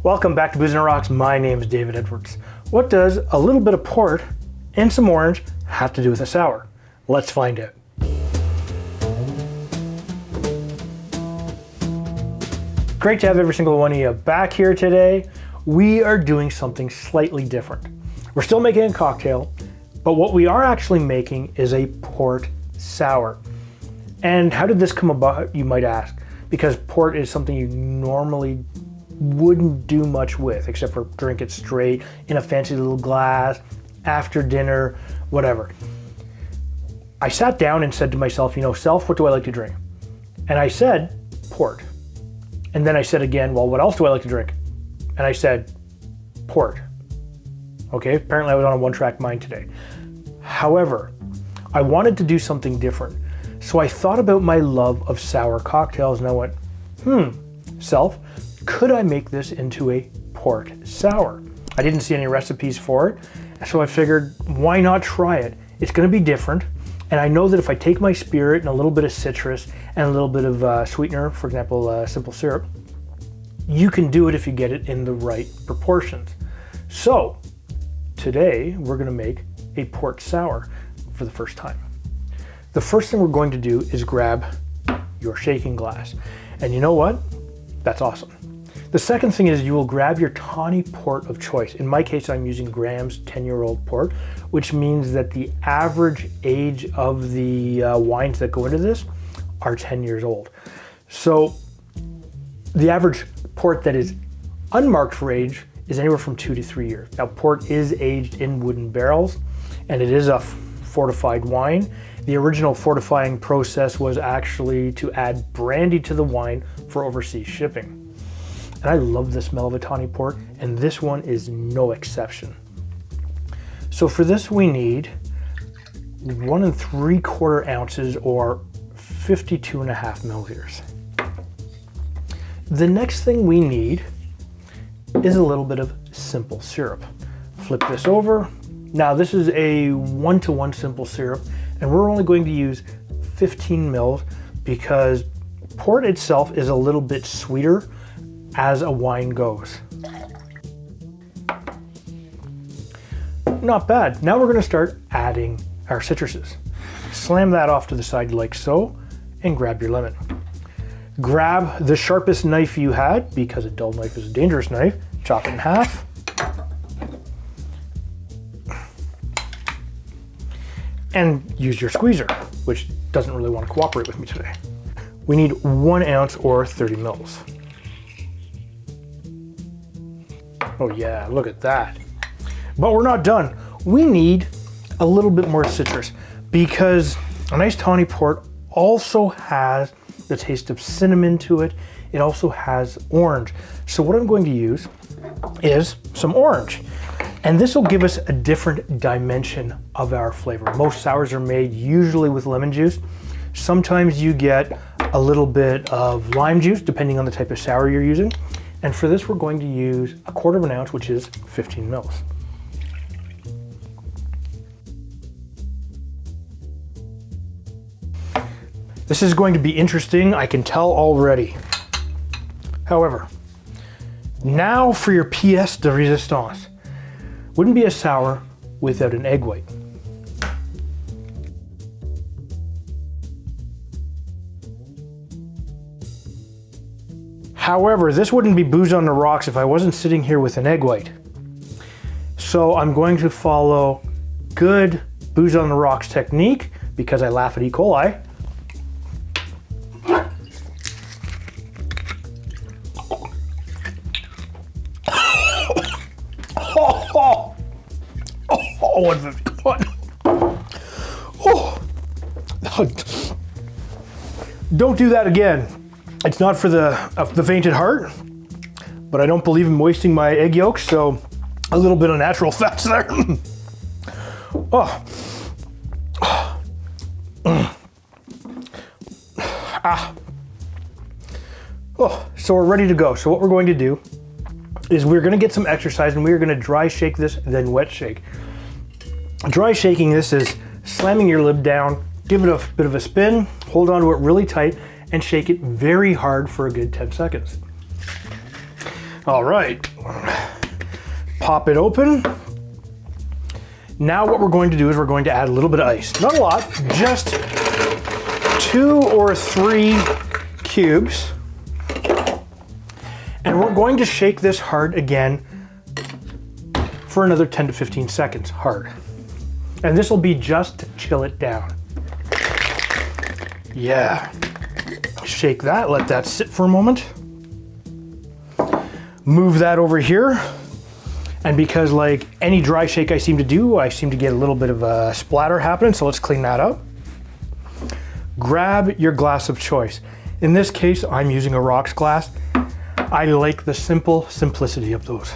Welcome back to Booze and Rocks. My name is David Edwards. What does a little bit of port and some orange have to do with a sour? Let's find out. Great to have every single one of you back here today. We are doing something slightly different. We're still making a cocktail, but what we are actually making is a port sour. And how did this come about, you might ask? Because port is something you normally wouldn't do much with, except for drink it straight in a fancy little glass, after dinner, whatever. I sat down and said to myself, self, what do I like to drink? And I said, port. And then I said again, well, what else do I like to drink? And I said, port. Okay, apparently I was on a one-track mind today. However, I wanted to do something different. So I thought about my love of sour cocktails and I went, self, could I make this into a port sour? I didn't see any recipes for it, so I figured, why not try it? It's gonna be different, and I know that if I take my spirit and a little bit of citrus and a little bit of sweetener, for example, simple syrup, you can do it if you get it in the right proportions. So, today we're gonna make a port sour for the first time. The first thing we're going to do is grab your shaking glass. And you know what? That's awesome. The second thing is you will grab your Tawny Port of choice. In my case, I'm using Graham's 10-year-old port, which means that the average age of the wines that go into this are 10 years old. So the average port that is unmarked for age is anywhere from 2 to 3 years. Now, port is aged in wooden barrels, and it is a fortified wine. The original fortifying process was actually to add brandy to the wine for overseas shipping. And I love the smell of a Tawny Port, and this one is no exception. So for this we need 1 3/4 ounces or 52.5 milliliters. The next thing we need is a little bit of simple syrup. Flip this over. Now this is a 1-to-1 simple syrup, and we're only going to use 15 mils because port itself is a little bit sweeter as a wine goes. Not bad. Now we're going to start adding our citruses. Slam that off to the side like so, and grab your lemon. Grab the sharpest knife you had, because a dull knife is a dangerous knife. Chop it in half. And use your squeezer, which doesn't really want to cooperate with me today. We need 1 ounce or 30 mils. Oh yeah, look at that. But we're not done. We need a little bit more citrus because a nice Tawny Port also has the taste of cinnamon to it. It also has orange. So what I'm going to use is some orange. And this will give us a different dimension of our flavor. Most sours are made usually with lemon juice. Sometimes you get a little bit of lime juice, depending on the type of sour you're using. And for this, we're going to use 1/4 ounce, which is 15 mils. This is going to be interesting, I can tell already. However, now for your pièce de résistance. Wouldn't be a sour without an egg white. However, this wouldn't be Booze on the Rocks if I wasn't sitting here with an egg white. So I'm going to follow good Booze on the Rocks technique because I laugh at E. coli. What? Don't do that again. It's not for the faint at heart, but I don't believe in wasting my egg yolks, so a little bit of natural fats there. So we're ready to go. So what we're going to do is we're going to get some exercise and we're going to dry shake this, then wet shake. Dry shaking this is slamming your lid down, give it a bit of a spin, hold on to it really tight, and shake it very hard for a good 10 seconds. All right, pop it open. Now what we're going to do is we're going to add a little bit of ice. Not a lot, just 2 or 3 cubes. And we're going to shake this hard again for another 10 to 15 seconds hard. And this will be just to chill it down. Yeah. Shake that, let that sit for a moment. Move that over here. And because like any dry shake I seem to do, I seem to get a little bit of a splatter happening, so let's clean that up. Grab your glass of choice. In this case, I'm using a rocks glass. I like the simplicity of those.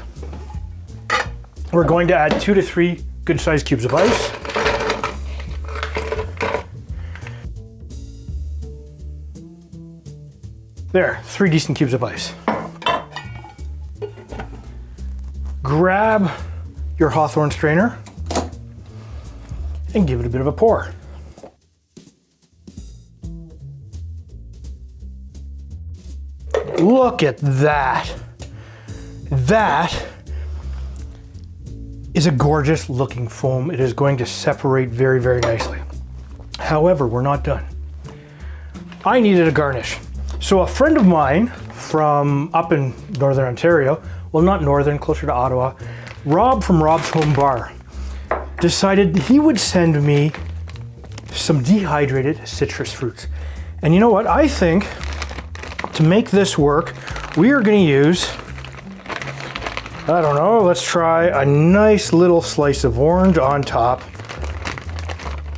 We're going to add 2 to 3 good sized cubes of ice. There, 3 decent cubes of ice. Grab your Hawthorne strainer and give it a bit of a pour. Look at that. That is a gorgeous looking foam. It is going to separate very, very nicely. However, we're not done. I needed a garnish. So a friend of mine from up in Northern Ontario, well, not northern, closer to Ottawa, Rob from Rob's Home Bar, decided he would send me some dehydrated citrus fruits. And you know what? I think to make this work, we are going to use, I don't know, let's try a nice little slice of orange on top,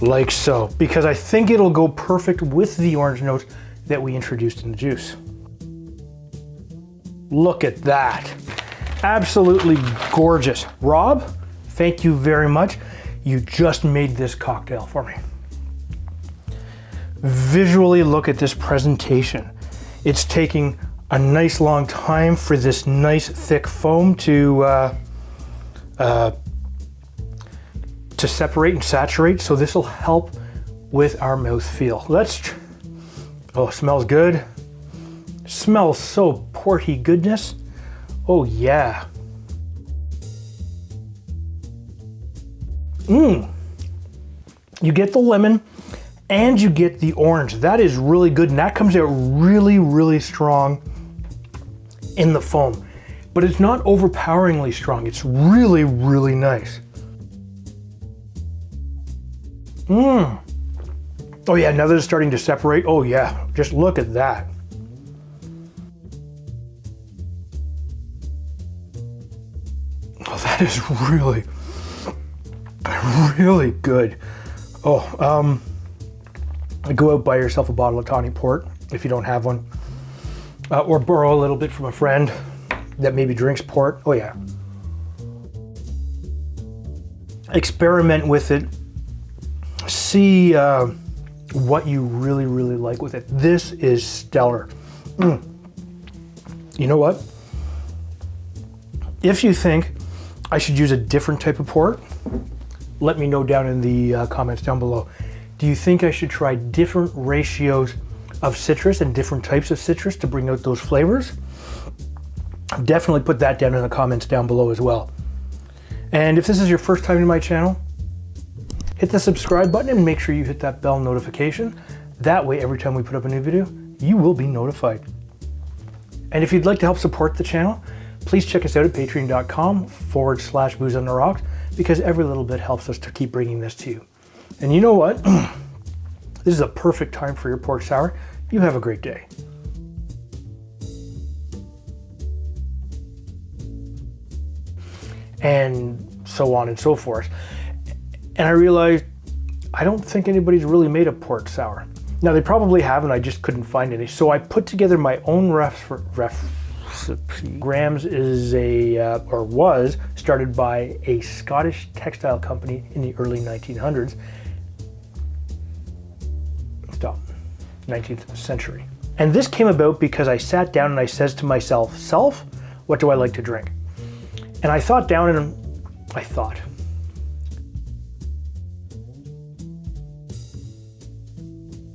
like so, because I think it'll go perfect with the orange notes that we introduced in the juice. Look at that. Absolutely gorgeous. Rob, thank you very much. You just made this cocktail for me. Visually look at this presentation. It's taking a nice long time for this nice thick foam to separate and saturate, so this will help with our mouthfeel. Oh, smells good. Smells so porty goodness. Oh yeah. You get the lemon and you get the orange. That is really good, and that comes out really, really strong in the foam. But it's not overpoweringly strong. It's really, really nice. Oh yeah, now that it's starting to separate, oh yeah, just look at that. Oh, that is really, really good. Oh, go out, buy yourself a bottle of Tawny Port if you don't have one, or borrow a little bit from a friend that maybe drinks port. Oh yeah. Experiment with it. See what you really, really like with it. This is stellar. You know what? If you think I should use a different type of port, let me know down in the comments down below. Do you think I should try different ratios of citrus and different types of citrus to bring out those flavors? Definitely put that down in the comments down below as well. And if this is your first time to my channel, hit the subscribe button and make sure you hit that bell notification. That way, every time we put up a new video, you will be notified. And if you'd like to help support the channel, please check us out at patreon.com/booze on the rocks, because every little bit helps us to keep bringing this to you. And you know what? This is a perfect time for your pork sour. You have a great day. And so on and so forth. And I realized I don't think anybody's really made a port sour. Now they probably have, and I just couldn't find any. So I put together my own recipe. Grams is was started by a Scottish textile company in the early 1900s. Stop. 19th century. And this came about because I sat down and I says to myself, what do I like to drink? And I thought down and I thought,